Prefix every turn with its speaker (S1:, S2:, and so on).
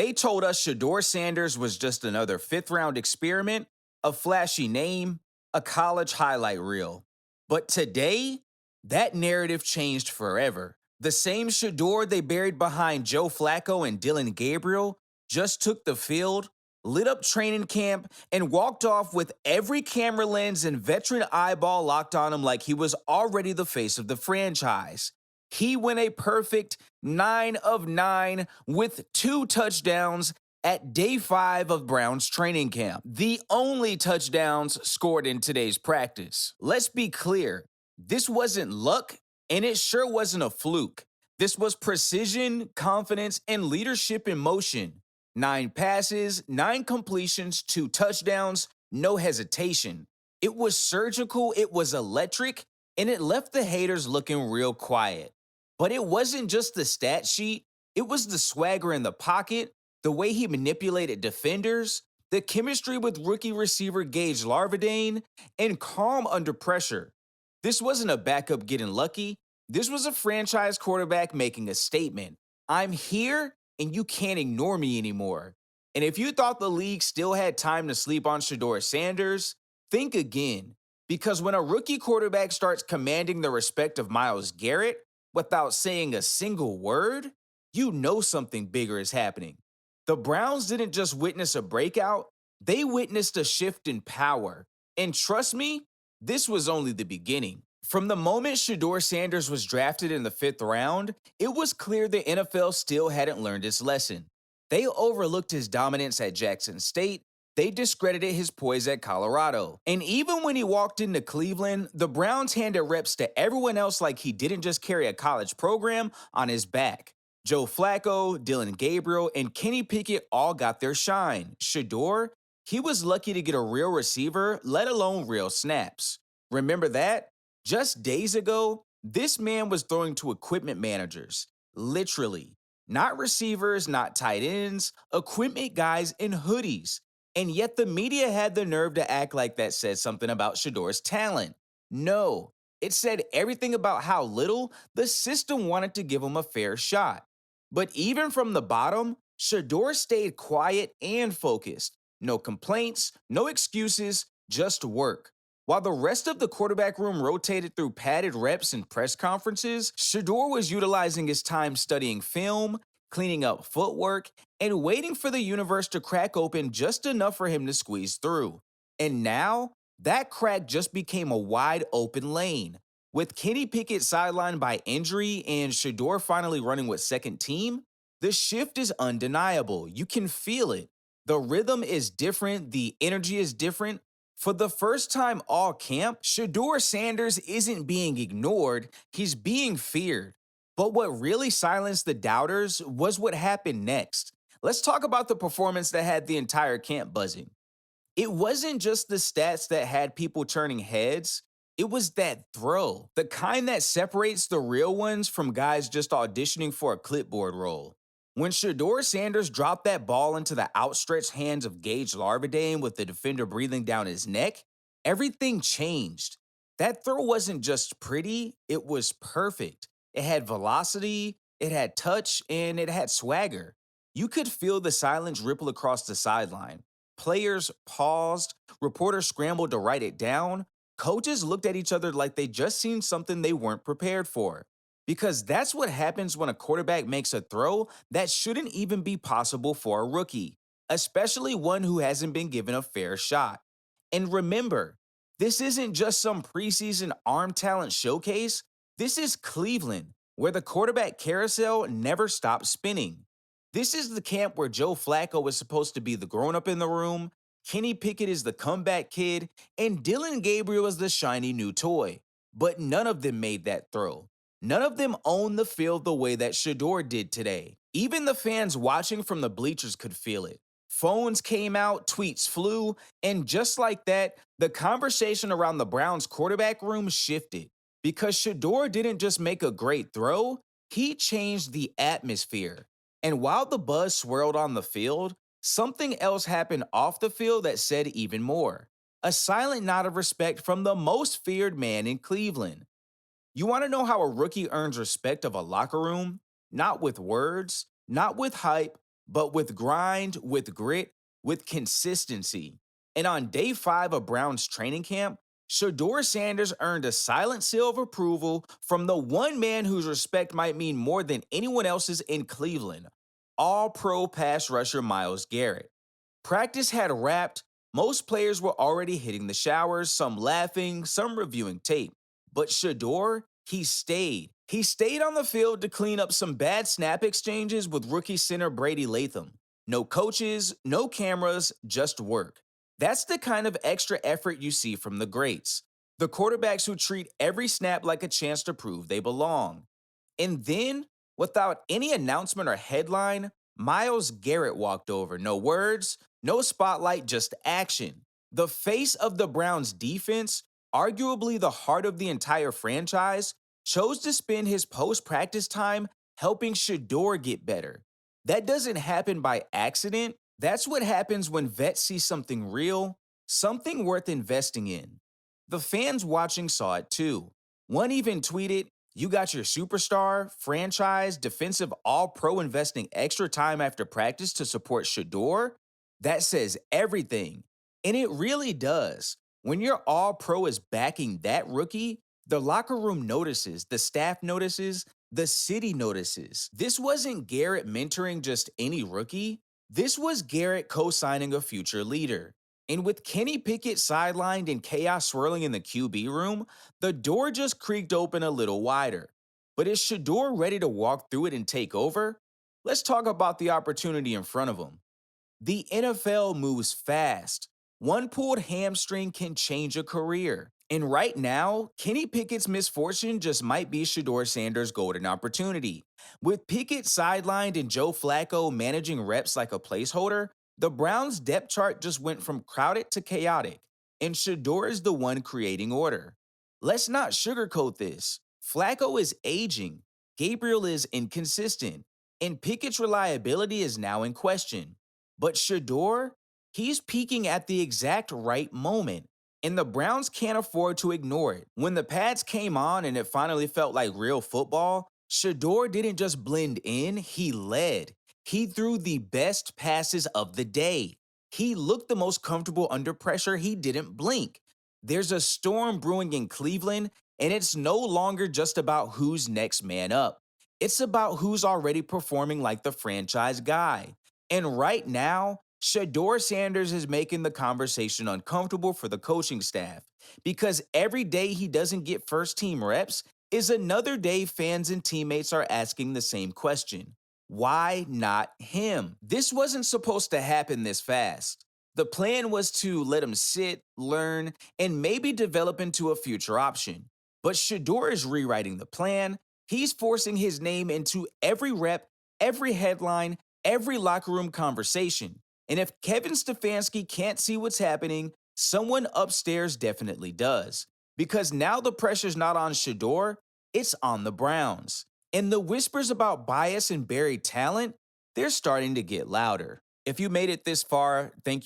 S1: They told us Shedeur Sanders was just another fifth round experiment, a flashy name, a college highlight reel. But today, that narrative changed forever. The same Shedeur they buried behind Joe Flacco and Dylan Gabriel just took the field, lit up training camp, and walked off with every camera lens and veteran eyeball locked on him like he was already the face of the franchise. He went a perfect 9 of 9 with 2 touchdowns at day 5 of Brown's training camp. The only touchdowns scored in today's practice. Let's be clear, this wasn't luck, and it sure wasn't a fluke. This was precision, confidence, and leadership in motion. 9 passes, 9 completions, 2 touchdowns, no hesitation. It was surgical, it was electric, and it left the haters looking real quiet. But it wasn't just the stat sheet, it was the swagger in the pocket, the way he manipulated defenders, the chemistry with rookie receiver Gage Larvadain, and calm under pressure. This wasn't a backup getting lucky. This was a franchise quarterback making a statement. I'm here, and you can't ignore me anymore. And if you thought the league still had time to sleep on Shedeur Sanders, think again. Because when a rookie quarterback starts commanding the respect of Myles Garrett without saying a single word, you know something bigger is happening. The Browns didn't just witness a breakout, they witnessed a shift in power. And trust me, this was only the beginning. From the moment Shedeur Sanders was drafted in the 5th round, it was clear the NFL still hadn't learned its lesson. They overlooked his dominance at Jackson State, they discredited his poise at Colorado. And even when he walked into Cleveland, the Browns handed reps to everyone else like he didn't just carry a college program on his back. Joe Flacco, Dylan Gabriel, and Kenny Pickett all got their shine. Shedeur, he was lucky to get a real receiver, let alone real snaps. Remember that? Just days ago, this man was throwing to equipment managers. Literally. Not receivers, not tight ends, equipment guys in hoodies. And yet the media had the nerve to act like that said something about Shedeur's talent. No, it said everything about how little the system wanted to give him a fair shot. But even from the bottom, Shedeur stayed quiet and focused. No complaints, no excuses, just work. While the rest of the quarterback room rotated through padded reps and press conferences, Shedeur was utilizing his time studying film, cleaning up footwork, and waiting for the universe to crack open just enough for him to squeeze through. And now, that crack just became a wide open lane. With Kenny Pickett sidelined by injury and Shedeur finally running with second team, the shift is undeniable. You can feel it. The rhythm is different, the energy is different. For the first time all camp, Shedeur Sanders isn't being ignored, he's being feared. But what really silenced the doubters was what happened next. Let's talk about the performance that had the entire camp buzzing. It wasn't just the stats that had people turning heads, it was that throw, the kind that separates the real ones from guys just auditioning for a clipboard role. When Shedeur Sanders dropped that ball into the outstretched hands of Gage Larvadain with the defender breathing down his neck, everything changed. That throw wasn't just pretty, it was perfect. It had velocity, it had touch, and it had swagger. You could feel the silence ripple across the sideline. Players paused, reporters scrambled to write it down, coaches looked at each other like they just seen something they weren't prepared for. Because that's what happens when a quarterback makes a throw that shouldn't even be possible for a rookie, especially one who hasn't been given a fair shot. And remember, this isn't just some preseason arm talent showcase, this is Cleveland, where the quarterback carousel never stops spinning. This is the camp where Joe Flacco is supposed to be the grown up in the room, Kenny Pickett is the comeback kid, and Dylan Gabriel is the shiny new toy. But none of them made that throw. None of them owned the field the way that Shedeur did today. Even the fans watching from the bleachers could feel it. Phones came out, tweets flew, and just like that, the conversation around the Browns quarterback room shifted. Because Shedeur didn't just make a great throw, he changed the atmosphere. And while the buzz swirled on the field, something else happened off the field that said even more. A silent nod of respect from the most feared man in Cleveland. You want to know how a rookie earns respect of a locker room? Not with words, not with hype, but with grind, with grit, with consistency. And on day 5 of Brown's training camp, Shedeur Sanders earned a silent seal of approval from the one man whose respect might mean more than anyone else's in Cleveland, all-pro pass rusher Myles Garrett. Practice had wrapped, most players were already hitting the showers, some laughing, some reviewing tape. But Shedeur, he stayed. He stayed on the field to clean up some bad snap exchanges with rookie center Brady Latham. No coaches, no cameras, just work. That's the kind of extra effort you see from the greats. The quarterbacks who treat every snap like a chance to prove they belong. And then, without any announcement or headline, Myles Garrett walked over. No words, no spotlight, just action. The face of the Browns defense, arguably the heart of the entire franchise, chose to spend his post practice time helping Shedeur get better. That doesn't happen by accident. That's what happens when vets see something real, something worth investing in. The fans watching saw it too. One even tweeted, "You got your superstar, franchise, defensive all pro investing extra time after practice to support Shedeur?" That says everything. And it really does. When your all pro is backing that rookie, the locker room notices, the staff notices, the city notices. This wasn't Garrett mentoring just any rookie. This was Garrett co signing a future leader. And with Kenny Pickett sidelined and chaos swirling in the QB room, the door just creaked open a little wider. But is Shedeur ready to walk through it and take over? Let's talk about the opportunity in front of him. The NFL moves fast. One pulled hamstring can change a career. And right now, Kenny Pickett's misfortune just might be Shedeur Sanders' golden opportunity. With Pickett sidelined and Joe Flacco managing reps like a placeholder, the Browns' depth chart just went from crowded to chaotic. And Shedeur is the one creating order. Let's not sugarcoat this. Flacco is aging, Gabriel is inconsistent, and Pickett's reliability is now in question. But Shedeur, he's peaking at the exact right moment, and the Browns can't afford to ignore it. When the pads came on and it finally felt like real football, Shedeur didn't just blend in, he led. He threw the best passes of the day. He looked the most comfortable under pressure, he didn't blink. There's a storm brewing in Cleveland, and it's no longer just about who's next man up. It's about who's already performing like the franchise guy. And right now, Shedeur Sanders is making the conversation uncomfortable for the coaching staff because every day he doesn't get first team reps is another day fans and teammates are asking the same question. Why not him? This wasn't supposed to happen this fast. The plan was to let him sit, learn, and maybe develop into a future option. But Shedeur is rewriting the plan. He's forcing his name into every rep, every headline, every locker room conversation. And if Kevin Stefanski can't see what's happening, someone upstairs definitely does. Because now the pressure's not on Shedeur, it's on the Browns. And the whispers about bias and buried talent, they're starting to get louder. If you made it this far, thank you.